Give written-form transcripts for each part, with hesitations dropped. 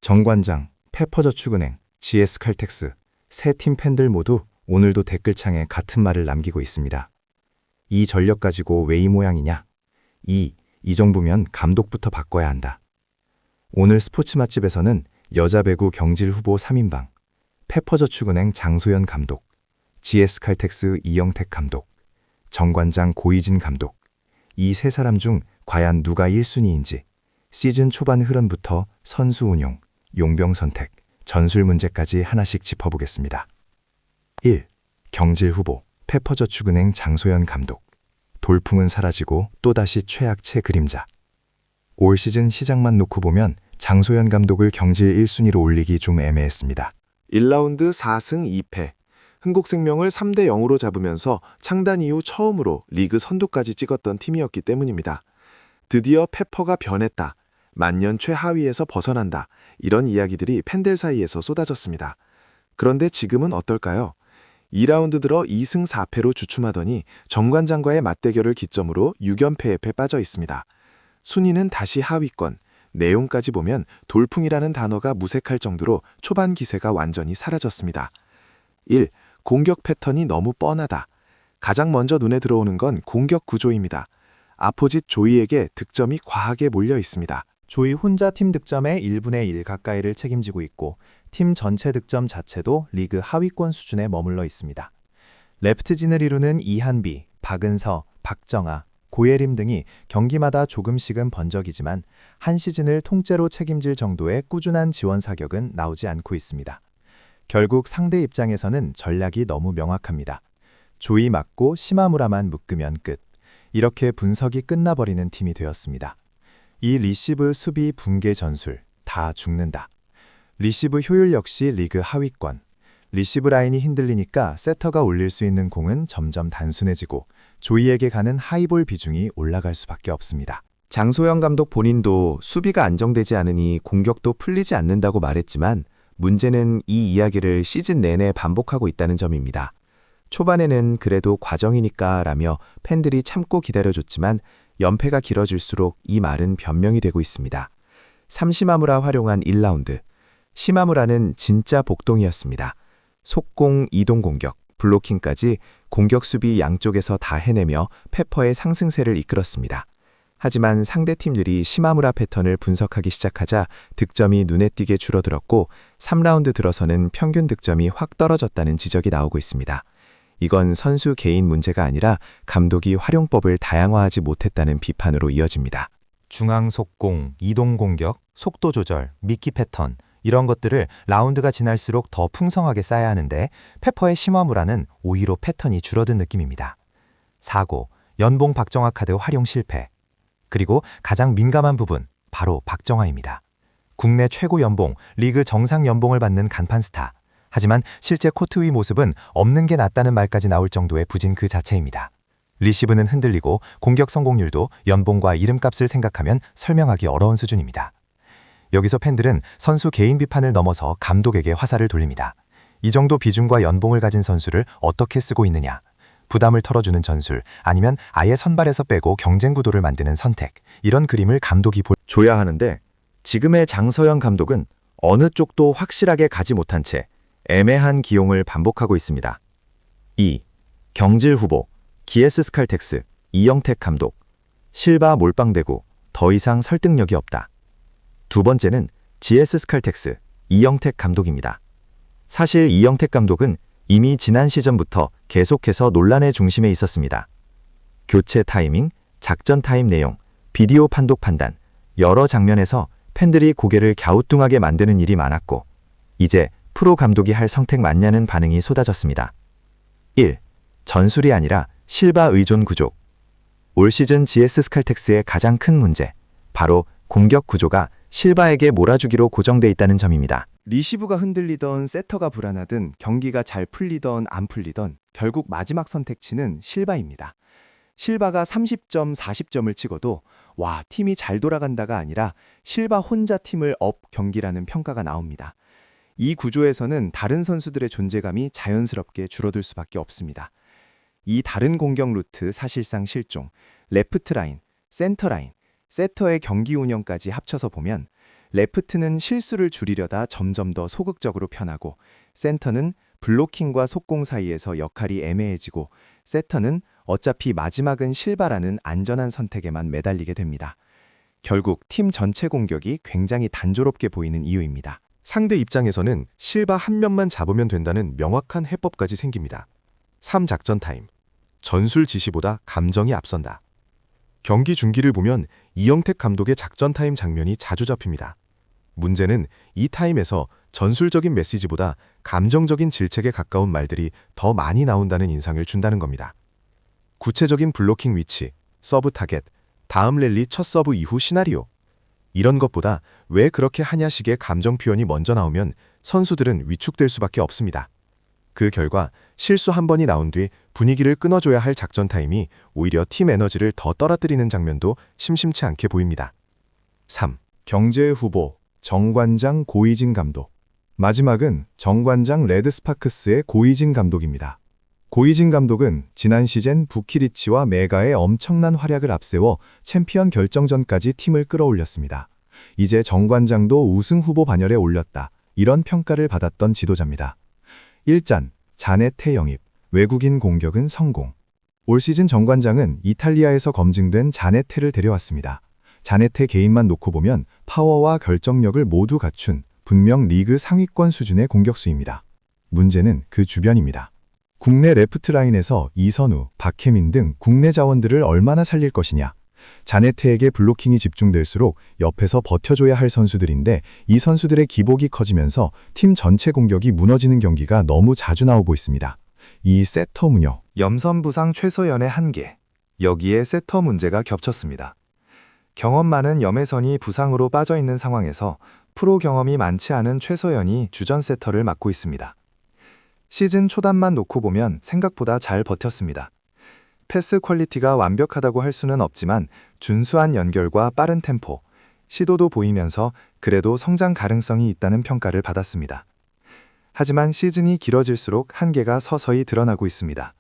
정관장, 페퍼저축은행, GS칼텍스, 세 팀 팬들 모두 오늘도 댓글창에 같은 말을 남기고 있습니다. 이 전력 가지고 왜 이 모양이냐? 이 정도면 감독부터 바꿔야 한다. 오늘 스포츠 맛집에서는 여자 배구 경질 후보 3인방, 페퍼저축은행 장소연 감독, GS칼텍스 이영택 감독, 정관장 고이진 감독, 이 세 사람 중 과연 누가 1순위인지 시즌 초반 흐름부터 선수 운용, 용병 선택, 전술 문제까지 하나씩 짚어보겠습니다. 1. 경질 후보, 페퍼저축은행 장소연 감독. 돌풍은 사라지고 또다시 최악체 그림자. 올 시즌 시작만 놓고 보면 장소연 감독을 경질 1순위로 올리기 좀 애매했습니다. 1라운드 4승 2패. 흥국생명을 3대 0으로 잡으면서 창단 이후 처음으로 리그 선두까지 찍었던 팀이었기 때문입니다. 드디어 페퍼가 변했다. 만년 최하위에서 벗어난다. 이런 이야기들이 팬들 사이에서 쏟아졌습니다. 그런데 지금은 어떨까요? 2라운드 들어 2승 4패로 주춤하더니 정관장과의 맞대결을 기점으로 6연패에 빠져 있습니다. 순위는 다시 하위권. 내용까지 보면 돌풍이라는 단어가 무색할 정도로 초반 기세가 완전히 사라졌습니다. 1. 공격 패턴이 너무 뻔하다. 가장 먼저 눈에 들어오는 건 공격 구조입니다. 아포짓 조이에게 득점이 과하게 몰려 있습니다. 조이 혼자 팀 득점의 1분의 1 가까이를 책임지고 있고 팀 전체 득점 자체도 리그 하위권 수준에 머물러 있습니다. 레프트진을 이루는 이한비, 박은서, 박정아, 고예림 등이 경기마다 조금씩은 번적이지만 한 시즌을 통째로 책임질 정도의 꾸준한 지원 사격은 나오지 않고 있습니다. 결국 상대 입장에서는 전략이 너무 명확합니다. 조이 맞고 시마무라만 묶으면 끝. 이렇게 분석이 끝나버리는 팀이 되었습니다. 이 리시브 수비 붕괴 전술, 다 죽는다. 리시브 효율 역시 리그 하위권. 리시브 라인이 흔들리니까 세터가 올릴 수 있는 공은 점점 단순해지고 조이에게 가는 하이볼 비중이 올라갈 수밖에 없습니다. 장소영 감독 본인도 수비가 안정되지 않으니 공격도 풀리지 않는다고 말했지만 문제는 이 이야기를 시즌 내내 반복하고 있다는 점입니다. 초반에는 그래도 과정이니까 라며 팬들이 참고 기다려줬지만 연패가 길어질수록 이 말은 변명이 되고 있습니다. 삼시마무라 활용한 1라운드. 시마무라는 진짜 복동이었습니다. 속공, 이동 공격, 블로킹까지 공격 수비 양쪽에서 다 해내며 페퍼의 상승세를 이끌었습니다. 하지만 상대팀들이 시마무라 패턴을 분석하기 시작하자 득점이 눈에 띄게 줄어들었고 3라운드 들어서는 평균 득점이 확 떨어졌다는 지적이 나오고 있습니다. 이건 선수 개인 문제가 아니라 감독이 활용법을 다양화하지 못했다는 비판으로 이어집니다. 중앙 속공, 이동 공격, 속도 조절, 미끼 패턴 이런 것들을 라운드가 지날수록 더 풍성하게 쌓아야 하는데 페퍼의 시마무라는 오히려 패턴이 줄어든 느낌입니다. 사고, 연봉 박정아 카드 활용 실패. 그리고 가장 민감한 부분, 바로 박정아입니다. 국내 최고 연봉, 리그 정상 연봉을 받는 간판 스타. 하지만 실제 코트 위 모습은 없는 게 낫다는 말까지 나올 정도의 부진 그 자체입니다. 리시브는 흔들리고 공격 성공률도 연봉과 이름값을 생각하면 설명하기 어려운 수준입니다. 여기서 팬들은 선수 개인 비판을 넘어서 감독에게 화살을 돌립니다. 이 정도 비중과 연봉을 가진 선수를 어떻게 쓰고 있느냐? 부담을 털어주는 전술, 아니면 아예 선발에서 빼고 경쟁 구도를 만드는 선택, 이런 그림을 감독이 줘야 하는데 지금의 장서영 감독은 어느 쪽도 확실하게 가지 못한 채 애매한 기용을 반복하고 있습니다. 2. 경질 후보, GS칼텍스, 이영택 감독. 실바 몰빵되고 더 이상 설득력이 없다. 두 번째는 GS칼텍스, 이영택 감독입니다. 사실 이영택 감독은 이미 지난 시즌부터 계속해서 논란의 중심에 있었습니다. 교체 타이밍, 작전 타임 내용, 비디오 판독 판단, 여러 장면에서 팬들이 고개를 갸우뚱하게 만드는 일이 많았고 이제 프로 감독이 할 선택 맞냐는 반응이 쏟아졌습니다. 1. 전술이 아니라 실바 의존 구조. 올 시즌 GS칼텍스의 가장 큰 문제, 바로 공격 구조가 실바에게 몰아주기로 고정돼 있다는 점입니다. 리시브가 흔들리던 세터가 불안하든 경기가 잘 풀리던 안 풀리던 결국 마지막 선택지는 실바입니다. 실바가 30점, 40점을 찍어도 와, 팀이 잘 돌아간다가 아니라 실바 혼자 팀을 업 경기라는 평가가 나옵니다. 이 구조에서는 다른 선수들의 존재감이 자연스럽게 줄어들 수밖에 없습니다. 이 다른 공격 루트 사실상 실종, 레프트 라인, 센터 라인, 세터의 경기 운영까지 합쳐서 보면 레프트는 실수를 줄이려다 점점 더 소극적으로 편하고, 센터는 블로킹과 속공 사이에서 역할이 애매해지고, 세터는 어차피 마지막은 실바라는 안전한 선택에만 매달리게 됩니다. 결국 팀 전체 공격이 굉장히 단조롭게 보이는 이유입니다. 상대 입장에서는 실바 한 면만 잡으면 된다는 명확한 해법까지 생깁니다. 3작전 타임. 전술 지시보다 감정이 앞선다. 경기 중기를 보면 이영택 감독의 작전 타임 장면이 자주 잡힙니다. 문제는 이 타임에서 전술적인 메시지보다 감정적인 질책에 가까운 말들이 더 많이 나온다는 인상을 준다는 겁니다. 구체적인 블로킹 위치, 서브 타겟, 다음 랠리 첫 서브 이후 시나리오. 이런 것보다 왜 그렇게 하냐식의 감정 표현이 먼저 나오면 선수들은 위축될 수밖에 없습니다. 그 결과 실수 한 번이 나온 뒤 분위기를 끊어줘야 할 작전 타임이 오히려 팀 에너지를 더 떨어뜨리는 장면도 심심치 않게 보입니다. 3. 경제 후보, 정관장 고이진 감독. 마지막은 정관장 레드스파크스의 고이진 감독입니다. 고이진 감독은 지난 시즌 부키리치와 메가의 엄청난 활약을 앞세워 챔피언 결정전까지 팀을 끌어올렸습니다. 이제 정관장도 우승 후보 반열에 올렸다. 이런 평가를 받았던 지도자입니다. 1짠, 자네테 영입, 외국인 공격은 성공. 올 시즌 정관장은 이탈리아에서 검증된 자네테를 데려왔습니다. 자네테 개인만 놓고 보면 파워와 결정력을 모두 갖춘 분명 리그 상위권 수준의 공격수입니다. 문제는 그 주변입니다. 국내 레프트 라인에서 이선우, 박혜민 등 국내 자원들을 얼마나 살릴 것이냐. 자네테에게 블로킹이 집중될수록 옆에서 버텨줘야 할 선수들인데 이 선수들의 기복이 커지면서 팀 전체 공격이 무너지는 경기가 너무 자주 나오고 있습니다. 이 세터 무녀, 염선 부상 최서연의 한계. 여기에 세터 문제가 겹쳤습니다. 경험 많은 염혜선이 부상으로 빠져있는 상황에서 프로 경험이 많지 않은 최서연이 주전 세터를 맡고 있습니다. 시즌 초단만 놓고 보면 생각보다 잘 버텼습니다. 패스 퀄리티가 완벽하다고 할 수는 없지만 준수한 연결과 빠른 템포, 시도도 보이면서 그래도 성장 가능성이 있다는 평가를 받았습니다. 하지만 시즌이 길어질수록 한계가 서서히 드러나고 있습니다.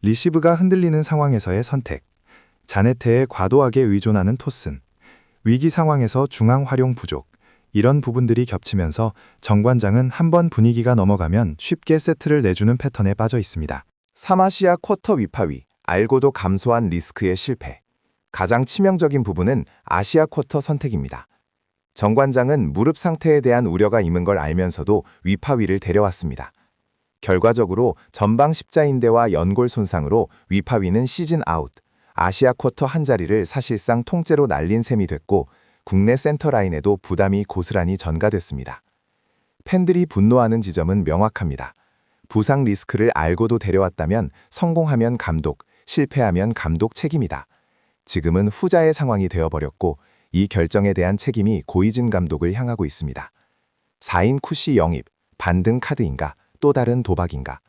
리시브가 흔들리는 상황에서의 선택, 자네테에 과도하게 의존하는 토슨, 위기 상황에서 중앙 활용 부족, 이런 부분들이 겹치면서 정관장은 한번 분위기가 넘어가면 쉽게 세트를 내주는 패턴에 빠져 있습니다. 3아시아 쿼터 위파위, 알고도 감소한 리스크의 실패. 가장 치명적인 부분은 아시아 쿼터 선택입니다. 정관장은 무릎 상태에 대한 우려가 있는 걸 알면서도 위파위를 데려왔습니다. 결과적으로 전방 십자인대와 연골 손상으로 위파위는 시즌 아웃, 아시아 쿼터 한 자리를 사실상 통째로 날린 셈이 됐고 국내 센터 라인에도 부담이 고스란히 전가됐습니다. 팬들이 분노하는 지점은 명확합니다. 부상 리스크를 알고도 데려왔다면 성공하면 감독, 실패하면 감독 책임이다. 지금은 후자의 상황이 되어버렸고 이 결정에 대한 책임이 고이진 감독을 향하고 있습니다. 4인 쿠시 영입, 반등 카드인가, 또 다른 도박인가.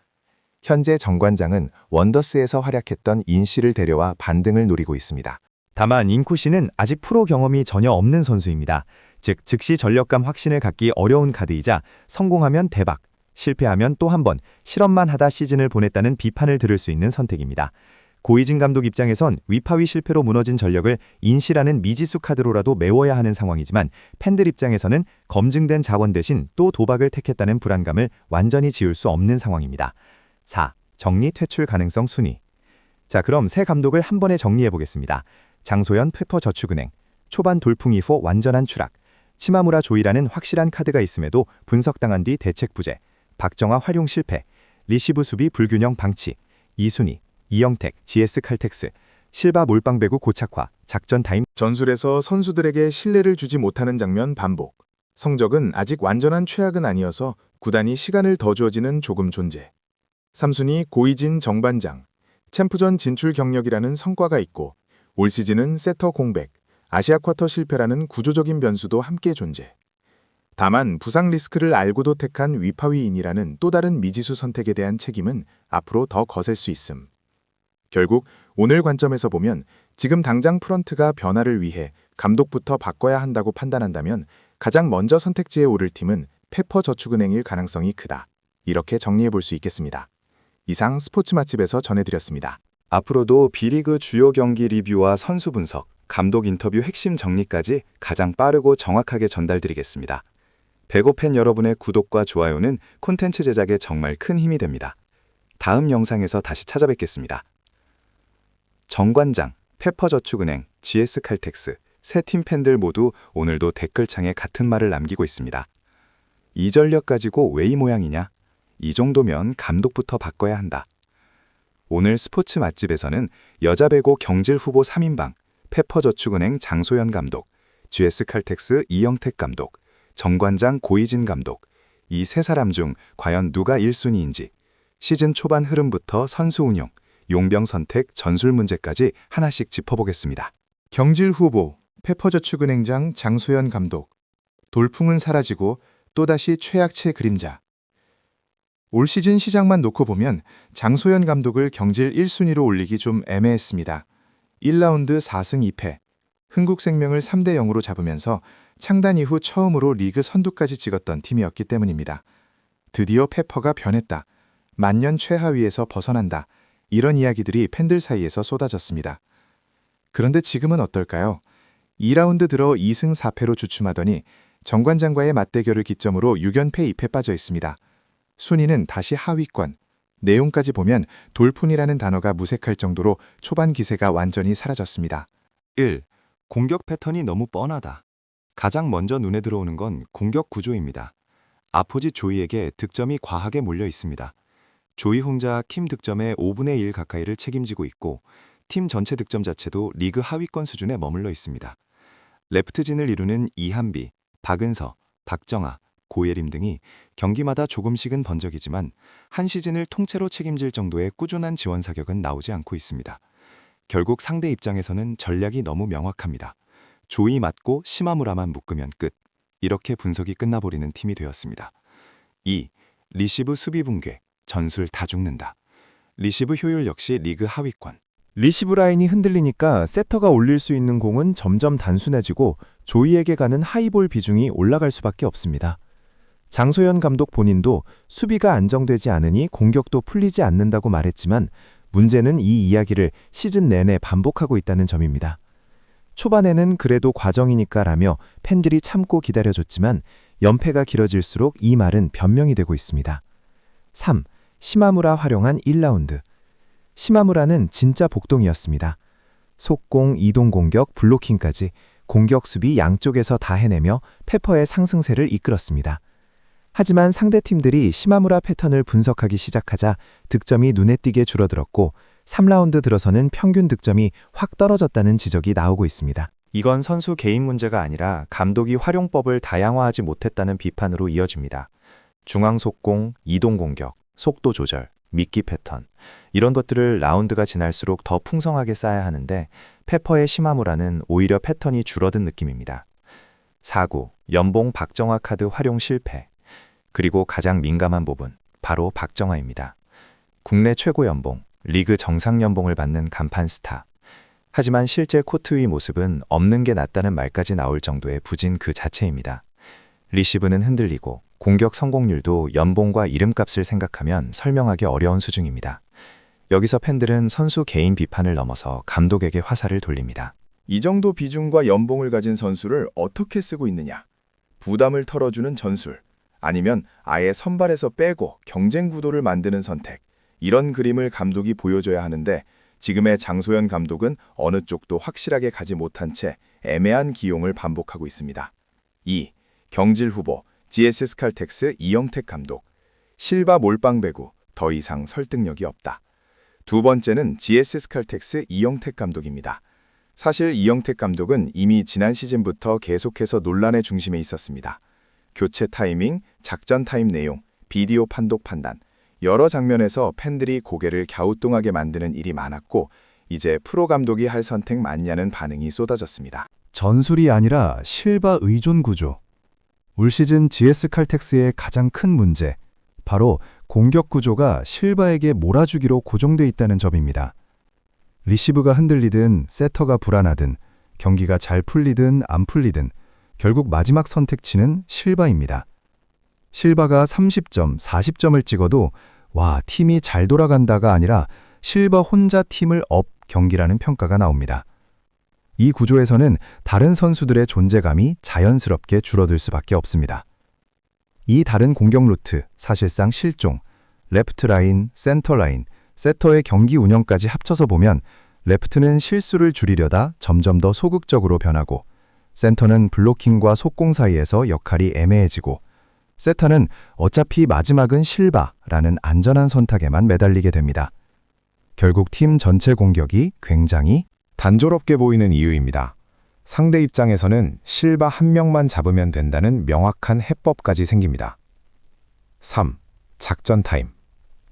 현재 정관장은 원더스에서 활약했던 인씨를 데려와 반등을 노리고 있습니다. 다만 인쿠시는 아직 프로 경험이 전혀 없는 선수입니다. 즉, 즉시 전력감 확신을 갖기 어려운 카드이자 성공하면 대박, 실패하면 또 한 번 실험만 하다 시즌을 보냈다는 비판을 들을 수 있는 선택입니다. 고이진 감독 입장에선 위파위 실패로 무너진 전력을 인시라는 미지수 카드로라도 메워야 하는 상황이지만 팬들 입장에서는 검증된 자원 대신 또 도박을 택했다는 불안감을 완전히 지울 수 없는 상황입니다. 4. 정리 퇴출 가능성 순위. 자, 그럼 새 감독을 한 번에 정리해 보겠습니다. 장소연 페퍼저축은행, 초반 돌풍 이후 완전한 추락, 치마무라 조이라는 확실한 카드가 있음에도 분석당한 뒤 대책 부재, 박정화 활용 실패, 리시브 수비 불균형 방치, 이순희, 이영택, GS 칼텍스, 실바 몰빵 배구 고착화, 작전 타임. 전술에서 선수들에게 신뢰를 주지 못하는 장면 반복. 성적은 아직 완전한 최악은 아니어서 구단이 시간을 더 주어지는 조금 존재. 3순위 고이진 정반장. 챔프전 진출 경력이라는 성과가 있고 올 시즌은 세터 공백, 아시아 쿼터 실패라는 구조적인 변수도 함께 존재. 다만 부상 리스크를 알고도 택한 위파위인이라는 또 다른 미지수 선택에 대한 책임은 앞으로 더 거셀 수 있음. 결국 오늘 관점에서 보면 지금 당장 프런트가 변화를 위해 감독부터 바꿔야 한다고 판단한다면 가장 먼저 선택지에 오를 팀은 페퍼저축은행일 가능성이 크다. 이렇게 정리해 볼 수 있겠습니다. 이상 스포츠 맛집에서 전해드렸습니다. 앞으로도 B리그 주요 경기 리뷰와 선수 분석, 감독 인터뷰 핵심 정리까지 가장 빠르고 정확하게 전달드리겠습니다. 배구 팬 여러분의 구독과 좋아요는 콘텐츠 제작에 정말 큰 힘이 됩니다. 다음 영상에서 다시 찾아뵙겠습니다. 정관장, 페퍼저축은행, GS칼텍스, 세 팀 팬들 모두 오늘도 댓글창에 같은 말을 남기고 있습니다. 이 전력 가지고 왜 이 모양이냐? 이 정도면 감독부터 바꿔야 한다. 오늘 스포츠 맛집에서는 여자 배구 경질 후보 3인방, 페퍼저축은행 장소연 감독, GS칼텍스 이영택 감독, 정관장 고이진 감독, 이 세 사람 중 과연 누가 1순위인지 시즌 초반 흐름부터 선수 운용, 용병 선택, 전술 문제까지 하나씩 짚어보겠습니다. 경질 후보, 페퍼저축은행장 장소연 감독, 돌풍은 사라지고 또다시 최악체 그림자. 올 시즌 시작만 놓고 보면 장소연 감독을 경질 1순위로 올리기 좀 애매했습니다. 1라운드 4승 2패, 흥국생명을 3대 0으로 잡으면서 창단 이후 처음으로 리그 선두까지 찍었던 팀이었기 때문입니다. 드디어 페퍼가 변했다. 만년 최하위에서 벗어난다. 이런 이야기들이 팬들 사이에서 쏟아졌습니다. 그런데 지금은 어떨까요? 2라운드 들어 2승 4패로 주춤하더니 정관장과의 맞대결을 기점으로 6연패 2패 빠져 있습니다. 순위는 다시 하위권. 내용까지 보면 돌풍이라는 단어가 무색할 정도로 초반 기세가 완전히 사라졌습니다. 1. 공격 패턴이 너무 뻔하다. 가장 먼저 눈에 들어오는 건 공격 구조입니다. 아포지 조이에게 득점이 과하게 몰려 있습니다. 조이 혼자 팀 득점의 5분의 1 가까이를 책임지고 있고 팀 전체 득점 자체도 리그 하위권 수준에 머물러 있습니다. 레프트진을 이루는 이한비, 박은서, 박정아, 고예림 등이 경기마다 조금씩은 번적이지만 한 시즌을 통째로 책임질 정도의 꾸준한 지원 사격은 나오지 않고 있습니다. 결국 상대 입장에서는 전략이 너무 명확합니다. 조이 맞고 시마무라만 묶으면 끝. 이렇게 분석이 끝나버리는 팀이 되었습니다. 2. 리시브 수비 붕괴, 전술 다 죽는다. 리시브 효율 역시 리그 하위권. 리시브 라인이 흔들리니까 세터가 올릴 수 있는 공은 점점 단순해지고 조이에게 가는 하이볼 비중이 올라갈 수밖에 없습니다. 장소연 감독 본인도 수비가 안정되지 않으니 공격도 풀리지 않는다고 말했지만 문제는 이 이야기를 시즌 내내 반복하고 있다는 점입니다. 초반에는 그래도 과정이니까라며 팬들이 참고 기다려줬지만 연패가 길어질수록 이 말은 변명이 되고 있습니다. 3. 시마무라 활용한 1라운드. 시마무라는 진짜 복동이었습니다. 속공, 이동 공격, 블로킹까지 공격 수비 양쪽에서 다 해내며 페퍼의 상승세를 이끌었습니다. 하지만 상대팀들이 시마무라 패턴을 분석하기 시작하자 득점이 눈에 띄게 줄어들었고 3라운드 들어서는 평균 득점이 확 떨어졌다는 지적이 나오고 있습니다. 이건 선수 개인 문제가 아니라 감독이 활용법을 다양화하지 못했다는 비판으로 이어집니다. 중앙 속공, 이동 공격, 속도 조절, 미끼 패턴 이런 것들을 라운드가 지날수록 더 풍성하게 쌓아야 하는데 페퍼의 시마무라는 오히려 패턴이 줄어든 느낌입니다. 4구, 연봉 박정아 카드 활용 실패. 그리고 가장 민감한 부분, 바로 박정아입니다. 국내 최고 연봉, 리그 정상 연봉을 받는 간판 스타. 하지만 실제 코트 위 모습은 없는 게 낫다는 말까지 나올 정도의 부진 그 자체입니다. 리시브는 흔들리고 공격 성공률도 연봉과 이름값을 생각하면 설명하기 어려운 수준입니다. 여기서 팬들은 선수 개인 비판을 넘어서 감독에게 화살을 돌립니다. 이 정도 비중과 연봉을 가진 선수를 어떻게 쓰고 있느냐? 부담을 털어주는 전술, 아니면 아예 선발에서 빼고 경쟁 구도를 만드는 선택, 이런 그림을 감독이 보여줘야 하는데 지금의 장소연 감독은 어느 쪽도 확실하게 가지 못한 채 애매한 기용을 반복하고 있습니다. 2. 경질 후보, GS칼텍스 이영택 감독. 실바 몰빵 배구, 더 이상 설득력이 없다. 두 번째는 GS칼텍스 이영택 감독입니다. 사실 이영택 감독은 이미 지난 시즌부터 계속해서 논란의 중심에 있었습니다. 교체 타이밍, 작전 타임 내용, 비디오 판독 판단, 여러 장면에서 팬들이 고개를 갸우뚱하게 만드는 일이 많았고 이제 프로 감독이 할 선택 맞냐는 반응이 쏟아졌습니다. 전술이 아니라 실바 의존 구조. 올 시즌 GS칼텍스의 가장 큰 문제, 바로 공격 구조가 실바에게 몰아주기로 고정돼 있다는 점입니다. 리시브가 흔들리든 세터가 불안하든 경기가 잘 풀리든 안 풀리든 결국 마지막 선택지는 실바입니다. 실바가 30점, 40점을 찍어도 와, 팀이 잘 돌아간다가 아니라 실바 혼자 팀을 업 경기라는 평가가 나옵니다. 이 구조에서는 다른 선수들의 존재감이 자연스럽게 줄어들 수밖에 없습니다. 이 다른 공격 루트, 사실상 실종, 레프트 라인, 센터 라인, 세터의 경기 운영까지 합쳐서 보면 레프트는 실수를 줄이려다 점점 더 소극적으로 변하고 센터는 블로킹과 속공 사이에서 역할이 애매해지고 세터는 어차피 마지막은 실바라는 안전한 선택에만 매달리게 됩니다. 결국 팀 전체 공격이 굉장히 단조롭게 보이는 이유입니다. 상대 입장에서는 실바 한 명만 잡으면 된다는 명확한 해법까지 생깁니다. 3. 작전 타임.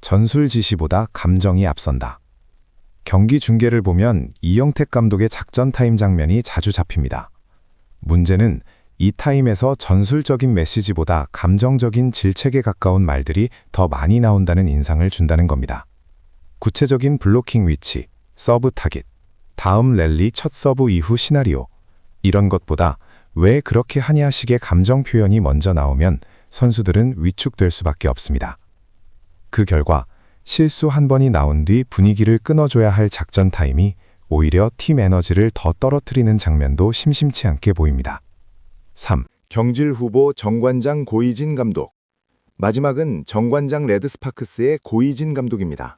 전술 지시보다 감정이 앞선다. 경기 중계를 보면 이영택 감독의 작전 타임 장면이 자주 잡힙니다. 문제는 이 타임에서 전술적인 메시지보다 감정적인 질책에 가까운 말들이 더 많이 나온다는 인상을 준다는 겁니다. 구체적인 블로킹 위치, 서브 타깃, 다음 랠리 첫 서브 이후 시나리오, 이런 것보다 왜 그렇게 하냐식의 감정 표현이 먼저 나오면 선수들은 위축될 수밖에 없습니다. 그 결과 실수 한 번이 나온 뒤 분위기를 끊어줘야 할 작전 타임이 오히려 팀 에너지를 더 떨어뜨리는 장면도 심심치 않게 보입니다. 3. 경질 후보 정관장 고이진 감독. 마지막은 정관장 레드스파크스의 고이진 감독입니다.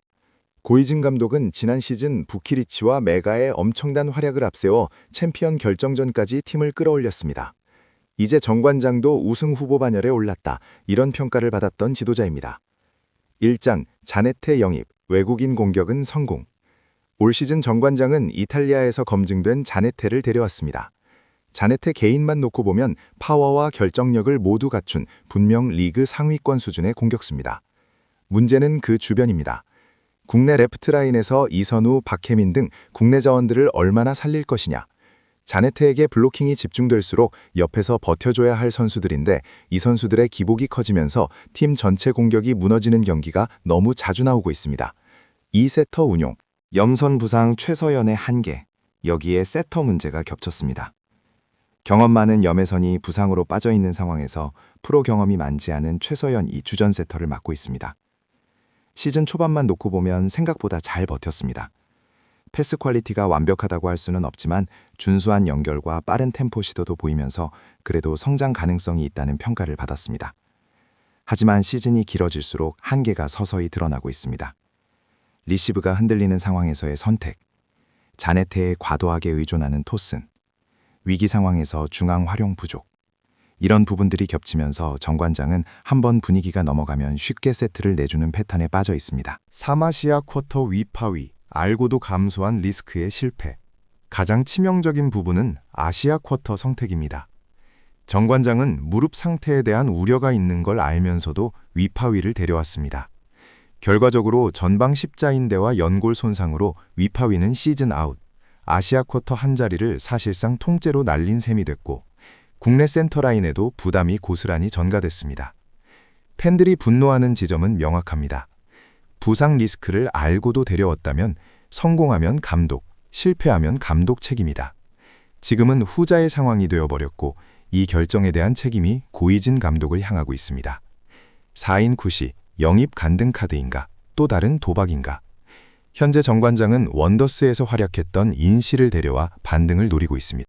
고이진 감독은 지난 시즌 부키리치와 메가의 엄청난 활약을 앞세워 챔피언 결정전까지 팀을 끌어올렸습니다. 이제 정관장도 우승 후보 반열에 올랐다, 이런 평가를 받았던 지도자입니다. 1장 자네테 영입, 외국인 공격은 성공. 올 시즌 정관장은 이탈리아에서 검증된 자네테를 데려왔습니다. 자네테 개인만 놓고 보면 파워와 결정력을 모두 갖춘 분명 리그 상위권 수준의 공격수입니다. 문제는 그 주변입니다. 국내 레프트 라인에서 이선우, 박혜민 등 국내 자원들을 얼마나 살릴 것이냐. 자네테에게 블로킹이 집중될수록 옆에서 버텨줘야 할 선수들인데 이 선수들의 기복이 커지면서 팀 전체 공격이 무너지는 경기가 너무 자주 나오고 있습니다. 이 세터 운용, 염선 부상 최서연의 한계, 여기에 세터 문제가 겹쳤습니다. 경험 많은 염혜선이 부상으로 빠져있는 상황에서 프로 경험이 많지 않은 최서연 이 주전 세터를 맡고 있습니다. 시즌 초반만 놓고 보면 생각보다 잘 버텼습니다. 패스 퀄리티가 완벽하다고 할 수는 없지만 준수한 연결과 빠른 템포 시도도 보이면서 그래도 성장 가능성이 있다는 평가를 받았습니다. 하지만 시즌이 길어질수록 한계가 서서히 드러나고 있습니다. 리시브가 흔들리는 상황에서의 선택, 자네테에 과도하게 의존하는 토슨, 위기 상황에서 중앙 활용 부족, 이런 부분들이 겹치면서 정관장은 한번 분위기가 넘어가면 쉽게 세트를 내주는 패턴에 빠져 있습니다. 3아시아 쿼터 위파위, 알고도 감소한 리스크의 실패. 가장 치명적인 부분은 아시아 쿼터 성택입니다. 정관장은 무릎 상태에 대한 우려가 있는 걸 알면서도 위파위를 데려왔습니다. 결과적으로 전방 십자인대와 연골 손상으로 위파위는 시즌 아웃, 아시아 쿼터 한 자리를 사실상 통째로 날린 셈이 됐고 국내 센터라인에도 부담이 고스란히 전가됐습니다. 팬들이 분노하는 지점은 명확합니다. 부상 리스크를 알고도 데려왔다면 성공하면 감독, 실패하면 감독 책임이다. 지금은 후자의 상황이 되어버렸고 이 결정에 대한 책임이 고이진 감독을 향하고 있습니다. 4인 굿이 영입 간등 카드인가? 또 다른 도박인가? 현재 정관장은 원더스에서 활약했던 인시를 데려와 반등을 노리고 있습니다.